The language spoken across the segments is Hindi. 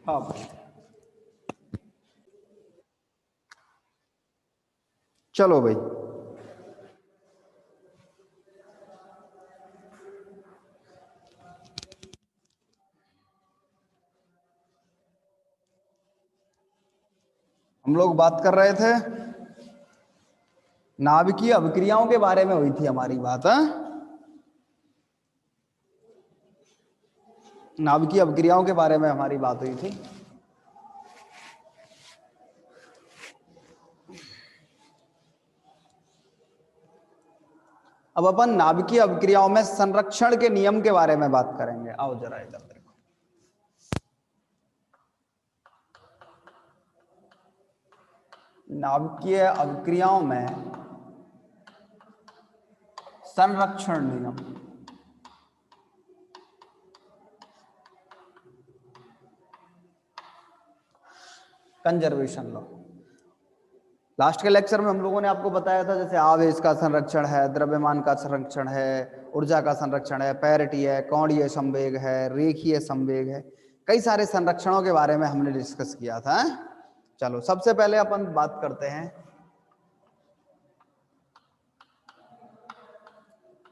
हाँ भाई, चलो भाई। हम लोग बात कर रहे थे नाभिकीय अभिक्रियाओं के बारे में, हुई थी हमारी बात। नाभिकीय अभिक्रियाओं के बारे में हमारी बात हुई थी। अब अपन नाभिकीय अभिक्रियाओं में संरक्षण के नियम के बारे में बात करेंगे। आओ जरा इधर देखो। नाभिकीय अभिक्रियाओं में संरक्षण नियम। Conservation law. लास्ट के लेक्चर में हम लोगों ने आपको बताया था, जैसे आवेश का संरक्षण है, द्रव्यमान का संरक्षण है, ऊर्जा का संरक्षण है, पैरिटी है, कोणीय संवेग है, रेखीय संवेग है, कई सारे संरक्षणों के बारे में हमने डिस्कस किया था। चलो सबसे पहले अपन बात करते हैं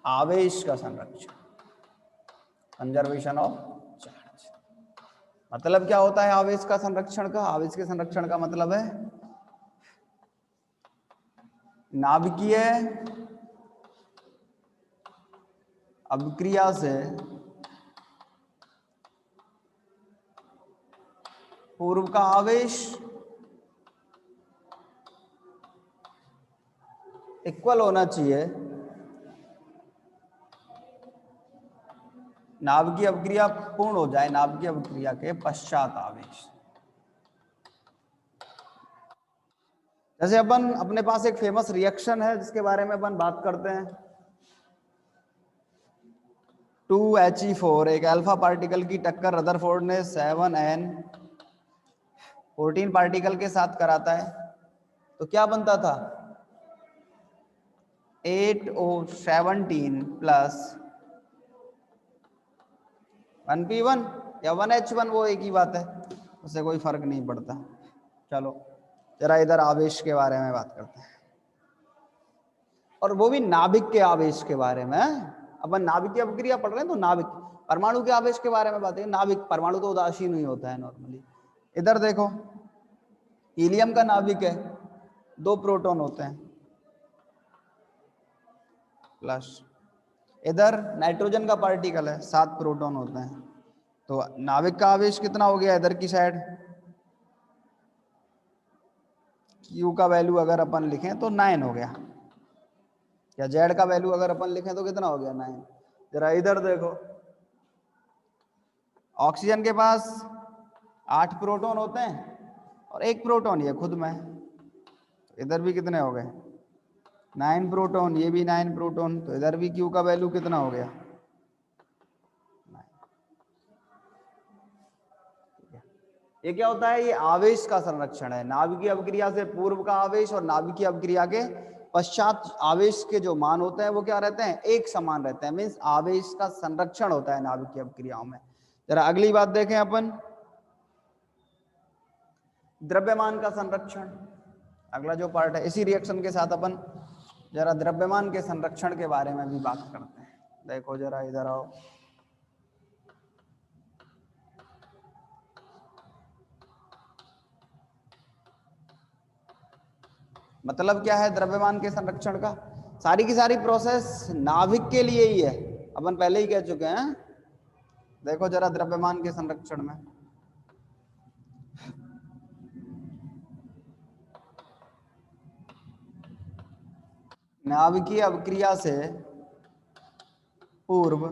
आवेश का संरक्षण, कंजर्वेशन ऑफ चार्ज। मतलब क्या होता है आवेश का संरक्षण का? आवेश के संरक्षण का मतलब है नाभिकीय अभिक्रिया से पूर्व का आवेश इक्वल होना चाहिए नाभिकीय अभिक्रिया पूर्ण हो जाए नाभिकीय अभिक्रिया के पश्चात आवेश। जैसे अपन अपने पास एक फेमस रिएक्शन है जिसके बारे में अपन बात करते हैं, 2He4 एक अल्फा पार्टिकल की टक्कर रदरफोर्ड ने 7N14 पार्टिकल के साथ कराता है, तो क्या बनता था? 8O17 प्लस 1P1 या 1H1, वो एक ही बात है, उससे कोई फर्क नहीं पड़ता। चलो जरा इधर आवेश के बारे में बात करते हैं, और वो भी नाभिक के आवेश के बारे में। अपन नाभिक की अभिक्रिया पढ़ रहे हैं तो नाभिक, परमाणु के आवेश के बारे में बात है। नाभिक, परमाणु तो उदासीन ही होता है नॉर्मली। इधर देखो, हीलियम का नाभिक है, 2 प्रोटॉन होते हैं प्लस, इधर नाइट्रोजन का पार्टिकल है, 7 प्रोटॉन होते हैं। तो नाभिक का आवेश कितना हो गया इधर की साइड? Q का वैल्यू अगर अपन लिखें तो 9 हो गया, या Z का वैल्यू अगर अपन लिखें तो कितना हो गया? 9। जरा इधर देखो, ऑक्सीजन के पास 8 प्रोटॉन होते हैं और 1 प्रोटॉन ये खुद में, इधर भी कितने हो गए? 9 प्रोटॉन, ये भी 9 प्रोटॉन, तो इधर भी Q का वैल्यू कितना हो गया? 9। ये क्या होता है? ये आवेश का संरक्षण है। नाभिकीय अभिक्रिया से पूर्व का आवेश और नाभिकीय अभिक्रिया के पश्चात आवेश के जो मान होते हैं वो क्या रहते हैं? एक समान रहते हैं। मीन्स आवेश का संरक्षण होता है नाभिकीय अभिक्रियाओं में। जरा अगली बात देखें अपन, द्रव्यमान का संरक्षण। अगला जो पार्ट है, इसी रिएक्शन के साथ अपन जरा द्रव्यमान के संरक्षण के बारे में भी बात करते हैं। देखो जरा इधर आओ, मतलब क्या है द्रव्यमान के संरक्षण का? सारी की सारी प्रोसेस नाभिक के लिए ही है, अपन पहले ही कह चुके हैं। देखो जरा द्रव्यमान के संरक्षण में, नाभिकीय अभिक्रिया से पूर्व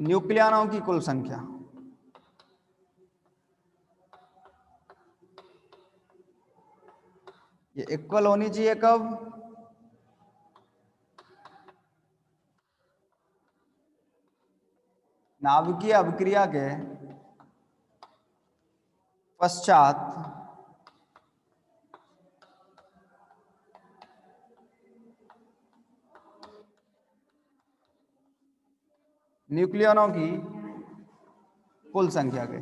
न्यूक्लियनों की कुल संख्या। ये इक्वल होनी चाहिए कब? नाभिकीय अभिक्रिया के पश्चात न्यूक्लियनों की कुल संख्या के।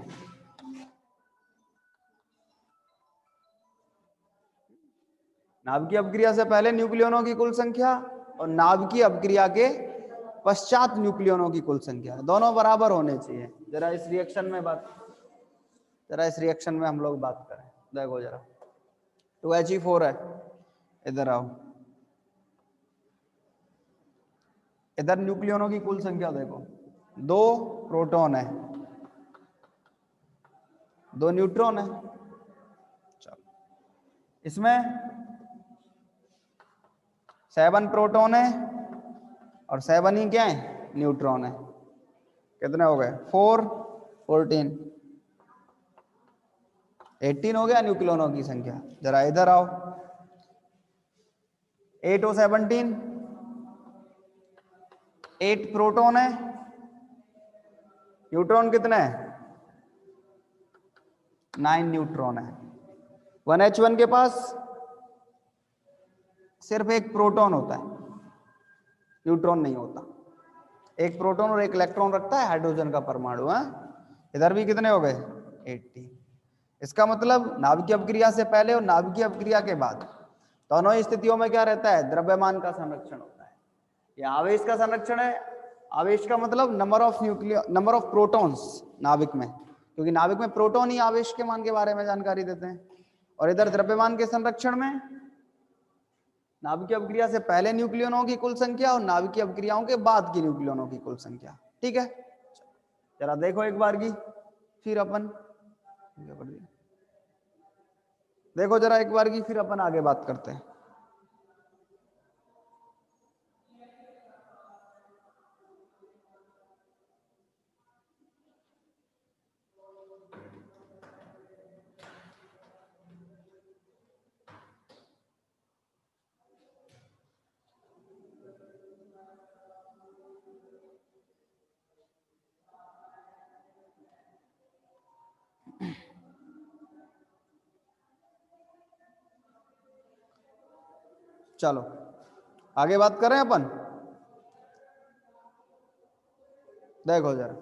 नाभिकीय अभिक्रिया से पहले न्यूक्लियनों की कुल संख्या और नाभिकीय अभिक्रिया के पश्चात न्यूक्लियनों की कुल संख्या, दोनों बराबर होने चाहिए। जरा इस रिएक्शन में हम लोग बात करें। देखो जरा 2He4 है, इधर आओ। इधर न्यूक्लियनों की कुल संख्या देखो, 2 प्रोटॉन है, 2 न्यूट्रॉन है। चलो इसमें 7 प्रोटॉन है और 7 ही क्या है? न्यूट्रॉन है। कितने हो गए? 4 14 18 हो गया न्यूक्लियनों की संख्या। जरा इधर आओ, 8 और 17, 8 प्रोटॉन है, न्यूट्रॉन कितने हैं? 9 न्यूट्रॉन है। 1H1 के पास सिर्फ एक प्रोटॉन होता है, न्यूट्रॉन नहीं होता। एक प्रोटॉन और एक इलेक्ट्रॉन रखता है हाइड्रोजन का परमाणु है। इधर भी कितने हो गए? 18। इसका मतलब नाभिकीय अभिक्रिया से पहले और नाभिकीय अभिक्रिया के बाद दोनों ही स्थितियों में क्या रहता है? द्रव्यमान का संरक्षण होता है। ये आवेश का संरक्षण है। आवेश का मतलब नंबर ऑफ प्रोटॉन्स नाभिक में, क्योंकि नाभिक में प्रोटॉन ही आवेश के मान के बारे में जानकारी देते हैं। और इधर द्रव्यमान के संरक्षण में नाभिकीय अभिक्रिया से पहले न्यूक्लियनों की कुल संख्या और नाभिकीय अभिक्रियाओं के बाद की न्यूक्लियनों की कुल संख्या। ठीक है, जरा देखो एक बार की, फिर अपन देखो जरा एक बार की, फिर अपन आगे बात करते हैं। चलो आगे बात करें अपन। देखो जरा,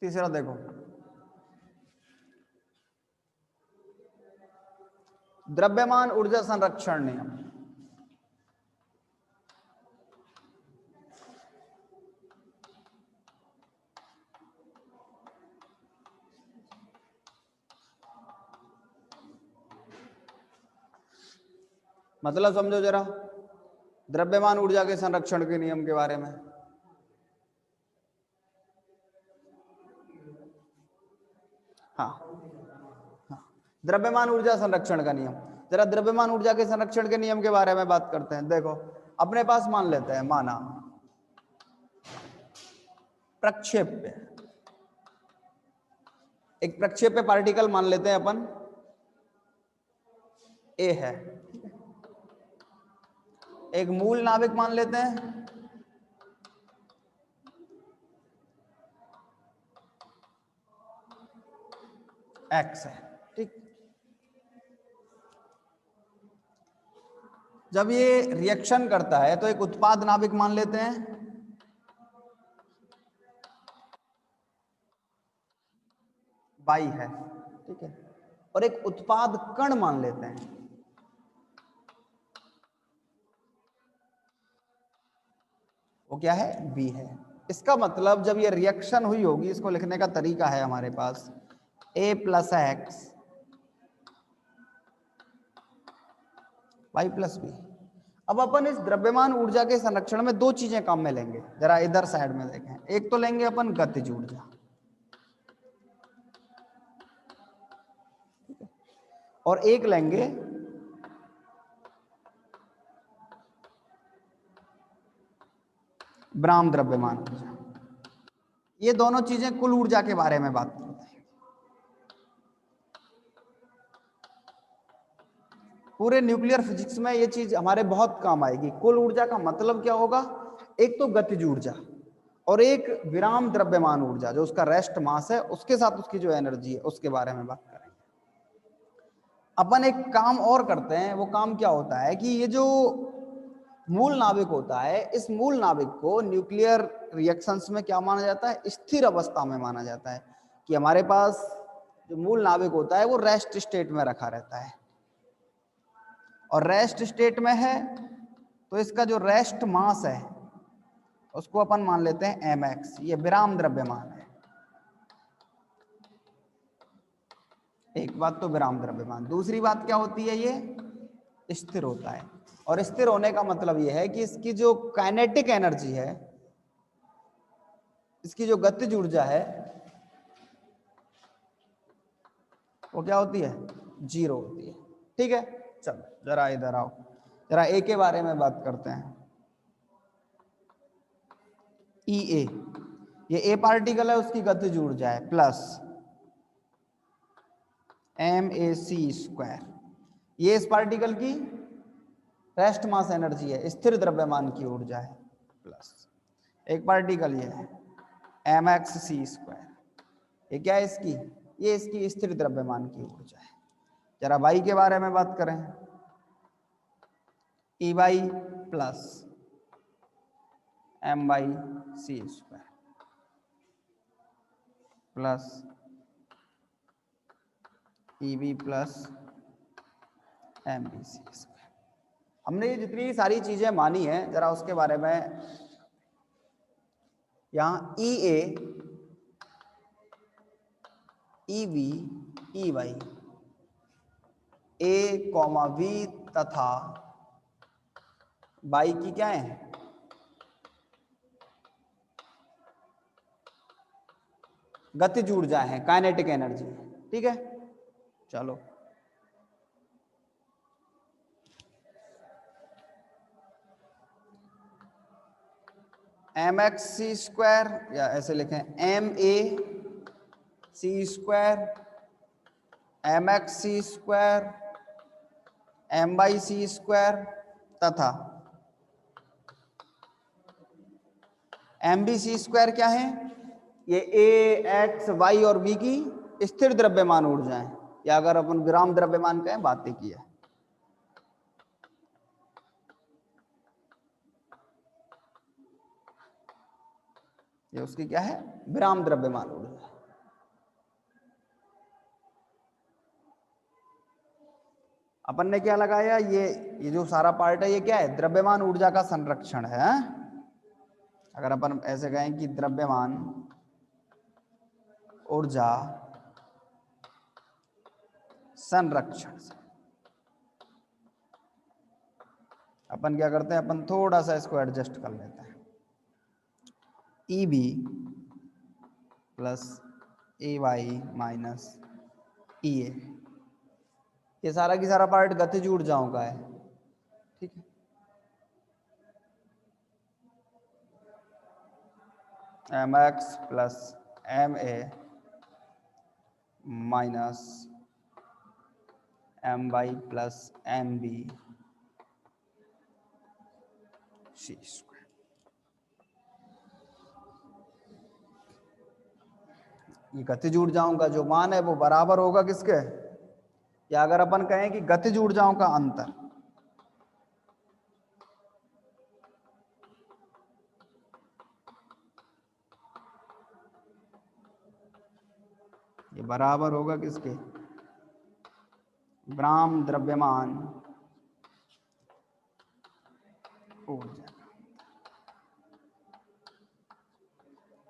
तीसरा देखो, द्रव्यमान ऊर्जा संरक्षण नियम। मतलब समझो जरा द्रव्यमान ऊर्जा के संरक्षण के नियम के बारे में। हाँ, द्रव्यमान ऊर्जा संरक्षण का नियम। जरा द्रव्यमान ऊर्जा के संरक्षण के नियम के बारे में बात करते हैं। देखो अपने पास मान लेते हैं, माना प्रक्षेप्य, एक प्रक्षेप्य पार्टिकल मान लेते हैं अपन, ए है। एक मूल नाभिक मान लेते हैं, एक्स है। ठीक, जब ये रिएक्शन करता है तो एक उत्पाद नाभिक मान लेते हैं, वाई है। ठीक है, और एक उत्पाद कण मान लेते हैं, वो क्या है, बी है। इसका मतलब जब ये रिएक्शन हुई होगी, इसको लिखने का तरीका है हमारे पास a plus X Y plus B. अब अपन इस द्रव्यमान ऊर्जा के संरक्षण में दो चीजें काम में लेंगे, जरा इधर साइड में देखें। एक तो लेंगे अपन गतिज ऊर्जा, और एक लेंगे ब्राह्म द्रव्यमान ऊर्जा। ये दोनों चीजें कुल ऊर्जा के बारे में बात करते हैं। पूरे न्यूक्लियर फिजिक्स में ये चीज हमारे बहुत काम आएगी। कुल ऊर्जा का मतलब क्या होगा, एक तो गतिज ऊर्जा और एक विराम द्रव्यमान ऊर्जा, जो उसका रेस्ट मास है उसके साथ उसकी जो एनर्जी है उसके बारे में बात करेंगे। अपन एक काम और करते हैं, वो काम क्या होता है कि ये जो मूल नाभिक होता है, इस मूल नाभिक को न्यूक्लियर रिएक्शंस में क्या माना जाता है, स्थिर अवस्था में माना जाता है। कि हमारे पास जो मूल नाभिक होता है वो रेस्ट स्टेट में रखा रहता है, और रेस्ट स्टेट में है तो इसका जो रेस्ट मास है उसको अपन मान लेते हैं mx। ये विराम द्रव्यमान है। एक बात तो विराम द्रव्यमान, दूसरी बात क्या होती है, ये स्थिर होता है। और स्थिर होने का मतलब ये है कि इसकी जो काइनेटिक एनर्जी है, इसकी जो गतिज ऊर्जा है, वो क्या होती है, जीरो होती है। ठीक है, चलो जरा इधर आओ, जरा ए के बारे में बात करते हैं। ई ए, ये ए पार्टिकल है, उसकी गतिज ऊर्जा है प्लस ma²। ये इस पार्टिकल की रेस्ट मास एनर्जी है, स्थिर द्रव्यमान की ऊर्जा है, प्लस एक पार्टिकल ये है mx²। ये क्या है इसकी, ये इसकी स्थिर द्रव्यमान की ऊर्जा है। जरा वाई के बारे में बात करें, E Y plus m/c² plus EV plus mBc²। हमने ये जितनी सारी चीजें मानी हैं, जरा उसके बारे में, यहाँ EA, EV, EY, A, V तथा Y की क्या है, गतिज ऊर्जा है, काइनेटिक एनर्जी। ठीक है, चलो mx² या ऐसे लिखें ma², mx² m/c² तथा mBc² क्या है, ये a, x, y और b की स्थिर द्रव्यमान ऊर्जा है, या अगर अपन विराम द्रव्यमान कहें, बातें की है। ये उसकी क्या है, विराम द्रव्यमान ऊर्जा। अपन ने क्या लगाया, ये जो सारा पार्ट है ये क्या है, द्रव्यमान ऊर्जा का संरक्षण है। अगर अपन ऐसे कहें कि द्रव्यमान ऊर्जा संरक्षण से अपन क्या करते हैं, अपन थोड़ा सा इसको एडजस्ट कर लेते हैं। EB plus AY minus EA, ये सारा की सारा पार्ट गतिज ऊर्जाओं का है। ठीक है, mx plus ma minus my plus mb c²। ये गतिज ऊर्जाओं का जो मान है वो बराबर होगा किसके, या अगर अपन कहें कि गतिज ऊर्जाओं का अंतर, ये बराबर होगा किसके, विराम द्रव्यमान ऊर्जा।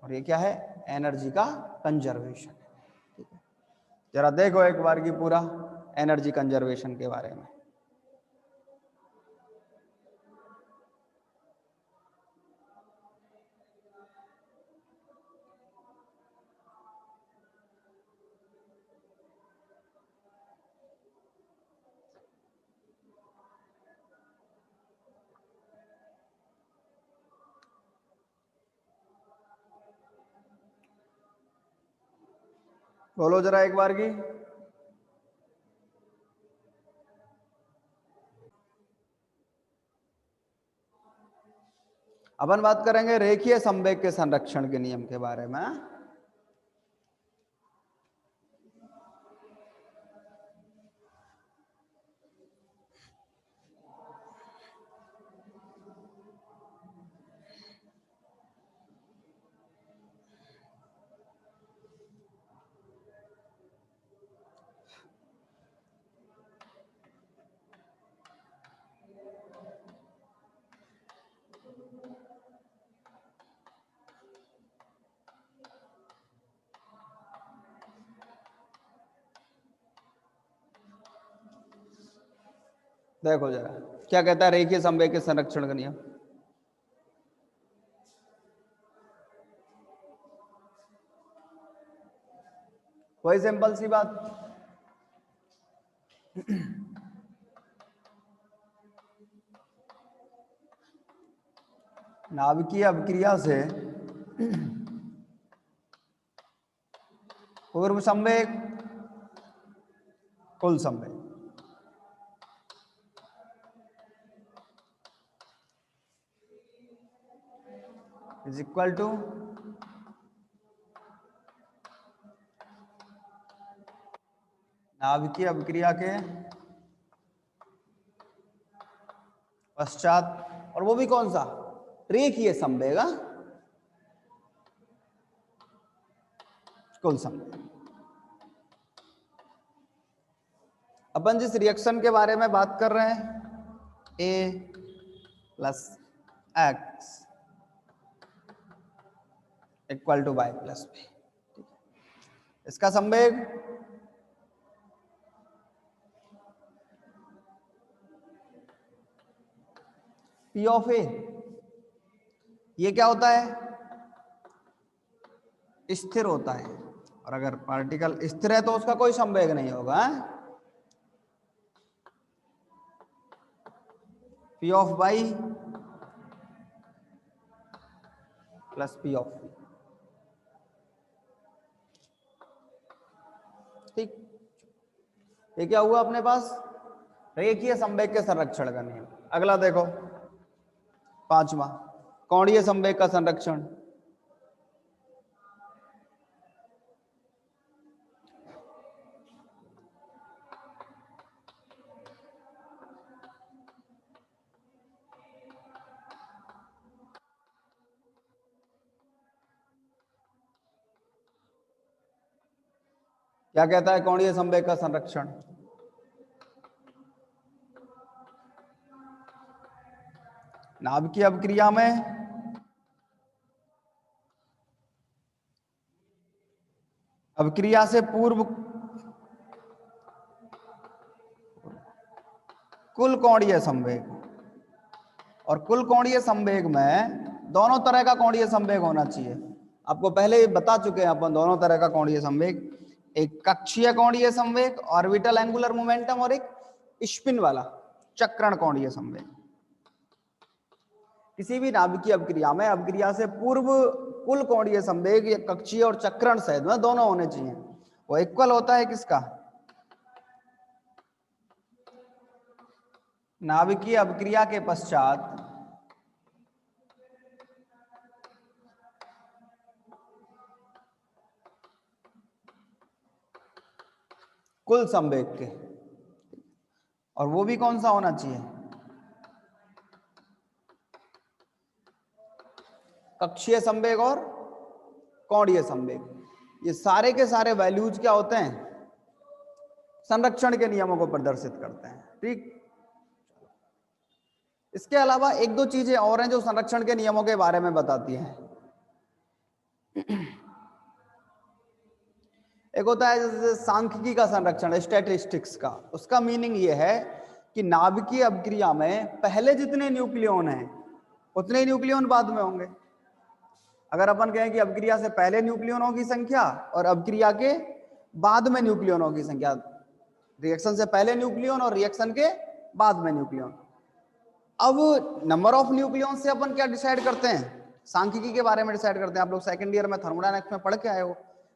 और ये क्या है, एनर्जी का कंजर्वेशन। ठीक है, जरा देखो एक बार की पूरा एनर्जी कंजर्वेशन के बारे में। बोलो जरा एक बार की। अपन बात करेंगे रेखीय संवेग के संरक्षण के नियम के बारे में। देखो जरा क्या कहता है रेखीय संवेग के संरक्षण का नियम। वही सिंपल सी बात, नाभिकीय अभिक्रिया से पूर्व संवेग कुल संवेग इज इक्वल टू नाभिकीय अभिक्रिया के पश्चात, और वो भी कौन सा, रेखीय संवेग कुल संवेग। अपन जिस रिएक्शन के बारे में बात कर रहे हैं, A plus X equal to Y plus B, इसका संवेग P ऑफ ए, ये क्या होता है, स्थिर होता है, और अगर पार्टिकल स्थिर है तो उसका कोई संवेग नहीं होगा। P of Y plus P of V, ठीक। ये क्या हुआ अपने पास, रेखीय संवेग के संरक्षण का नियम। अगला देखो पांचवा, कोणीय संवेग का संरक्षण। क्या कहता है कोणीय संवेग का संरक्षण, नाभिकीय अभिक्रिया में अभिक्रिया से पूर्व कुल कोणीय संवेग, और कुल कोणीय संवेग में दोनों तरह का कोणीय संवेग होना चाहिए। आपको पहले बता चुके हैं अपन दोनों तरह का कोणीय संवेग, एक कक्षीय कोणीय संवेग ऑर्बिटल एंगुलर मोमेंटम, और एक स्पिन वाला चक्रण कोणीय संवेग। किसी भी नाभिकीय अभिक्रिया में अभिक्रिया से पूर्व कुल कोणीय संवेग या कक्षीय और चक्रण सहित में दोनों होने चाहिए। वो इक्वल होता है किसका, नाभिकीय अभिक्रिया के पश्चात कुल संवेग के, और वो भी कौन सा होना चाहिए, कक्षीय संवेग और कोणीय संवेग। ये सारे के सारे वैल्यूज क्या होते हैं, संरक्षण के नियमों को प्रदर्शित करते हैं, ठीक। इसके अलावा एक दो चीजें और हैं जो संरक्षण के नियमों के बारे में बताती हैं। एक होता है जैसे सांख्यिकी का संरक्षण, स्टैटिस्टिक्स का। उसका मीनिंग ये है कि नाभिकीय अभिक्रिया में पहले जितने न्यूक्लियन हैं उतने ही न्यूक्लियन बाद में होंगे। अगर अपन कहें कि अभिक्रिया से पहले न्यूक्लियनों की संख्या और अभिक्रिया के बाद में न्यूक्लियनों की संख्या, रिएक्शन से पहले न्यूक्लियन और रिएक्शन के बाद में न्यूक्लियन। अब नंबर ऑफ न्यूक्लियन से अपन क्या डिसाइड करते हैं? सांख्यिकी के बारे में डिसाइड करते हैं। आप लोग सेकंड ईयर में थर्मोडायनेमिक्स में पढ़ के आए हो,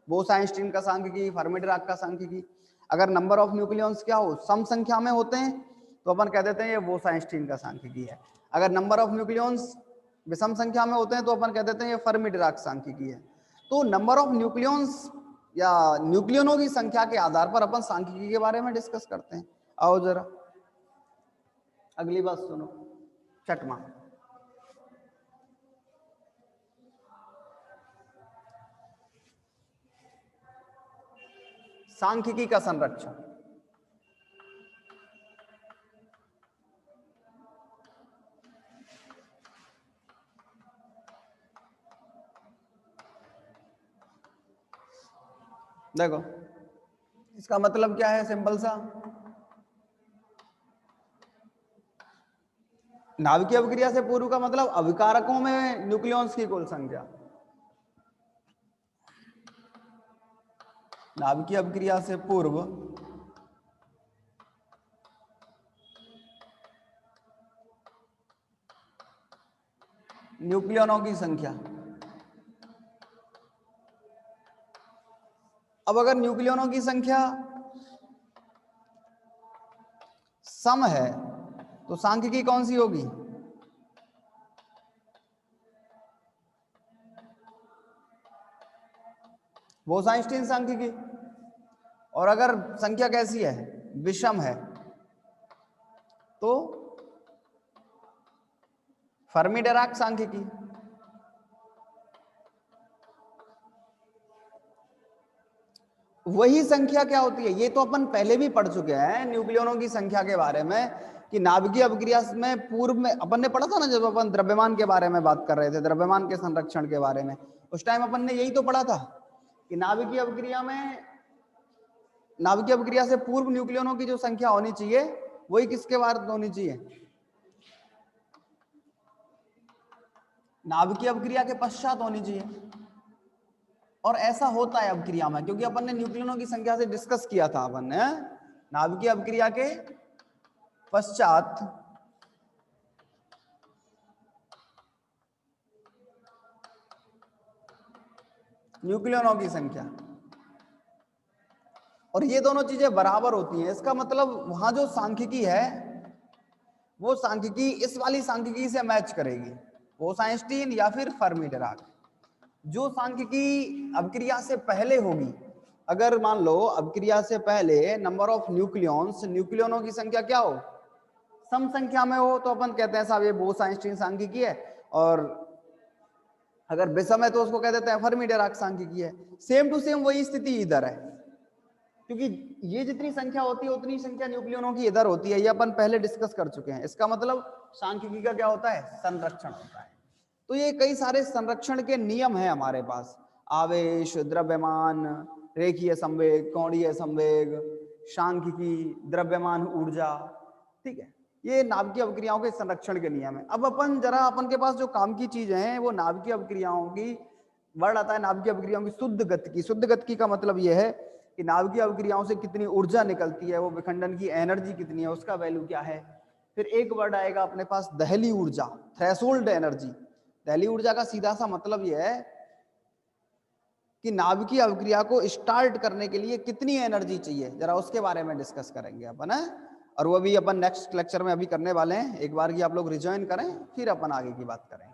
बोस-आइंस्टीन का सांख्यिकी, फर्मी-डिराक का सांख्यिकी। अगर नंबर ऑफ न्यूक्लियंस क्या हो, सम संख्या में होते हैं, तो अपन कह देते हैं ये बोस-आइंस्टीन का सांख्यिकी है। अगर नंबर ऑफ न्यूक्लियंस विषम संख्या में होते हैं तो अपन कह देते हैं ये फर्मी-डिराक सांख्यिकी है। तो नंबर ऑफ न्यूक्लियंस या न्यूक्लियनों की संख्या के आधार पर अपन सांख्यिकी के बारे में डिस्कस करते हैं। आओ जरा अगली बात सुनो, छठवां, सांख्यिकी का संरक्षण। देखो इसका मतलब क्या है, सिंपल सा, नाभिकीय अभिक्रिया से पूर्व का मतलब अभिकारकों में न्यूक्लियंस की कुल संख्या। नाभिकीय अभिक्रिया से पूर्व न्यूक्लियनों की संख्या। अब अगर न्यूक्लियनों की संख्या सम है तो सांख्यिकी कौन सी होगी? बोस-आइंस्टीन सांख्यिकी। और अगर संख्या कैसी है, विषम है, तो फर्मी-डिराक सांख्यिकी। वही संख्या क्या होती है, ये तो अपन पहले भी पढ़ चुके हैं न्यूक्लियनों की संख्या के बारे में, कि नाभिकीय अभिक्रिया में पूर्व में अपन ने पढ़ा था ना, जब अपन द्रव्यमान के बारे में बात कर रहे थे, द्रव्यमान के संरक्षण के बारे में, उस टाइम अपन ने यही तो पढ़ा था कि नाभिकीय अभिक्रिया से पूर्व न्यूक्लियनों की जो संख्या होनी चाहिए वही किसके बाद होनी चाहिए? नाभिकीय अभिक्रिया के पश्चात होनी चाहिए। और ऐसा होता है अभिक्रिया में, क्योंकि अपन ने न्यूक्लियनों की संख्या से डिस्कस किया था अपन ने, नाभिकीय अभिक्रिया के पश्चात न्यूक्लियनों की संख्या, और ये दोनों चीजें बराबर होती हैं। इसका मतलब वहां जो सांख्यिकी है वो सांख्यिकी इस वाली सांख्यिकी से मैच करेगी, बोस-आइंस्टीन या फिर फर्मी-डिराक। जो सांख्यिकी अभिक्रिया से पहले होगी, अगर मान लो अभिक्रिया से पहले नंबर ऑफ न्यूक्लियनों की संख्या क्या हो, सम संख्या में हो, तो अपन कहते हैं साहब ये बोस-आइंस्टीन सांख्यिकी है। और अगर विषम है तो उसको कह देते हैं फर्मी-डिराक सांख्यिकी है। सेम टू सेम वही स्थिति इधर है, क्योंकि ये जितनी संख्या होती है उतनी संख्या न्यूक्लियनों की इधर होती है, ये अपन पहले डिस्कस कर चुके हैं। इसका मतलब सांख्यिकी का क्या होता है, संरक्षण होता है। तो ये कई सारे संरक्षण के नियम हैं हमारे पास, आवेश, द्रव्यमान, रेखीय संवेग, कोणीय संवेग, सांख्यिकी, द्रव्यमान ऊर्जा, ठीक है, ये नाभिकीय अभिक्रियाओं के संरक्षण के नियम है। अब अपन जरा, अपन के पास जो काम की चीजें हैं वो नाभिकीय अभिक्रियाओं की, वर्ड आता है नाभिकीय अभिक्रियाओं की शुद्ध गतिकी। शुद्ध गतिकी का मतलब यह है कि नाभिकीय अभिक्रियाओं से कितनी ऊर्जा निकलती है, वो विखंडन की एनर्जी कितनी है, उसका वैल्यू क्या है। फिर एक वर्ड आएगा अपने पास दहली ऊर्जा, थ्रेशोल्ड एनर्जी। दहली ऊर्जा का सीधा सा मतलब यह है कि नाभिकीय अभिक्रिया को स्टार्ट करने के लिए कितनी एनर्जी चाहिए, जरा उसके बारे में डिस्कस करेंगे अपन, है? और वो भी अपन नेक्स्ट लेक्चर में अभी करने वाले हैं। एक बार की आप लोग रिजॉइन करें, फिर अपन आगे की बात करेंगे।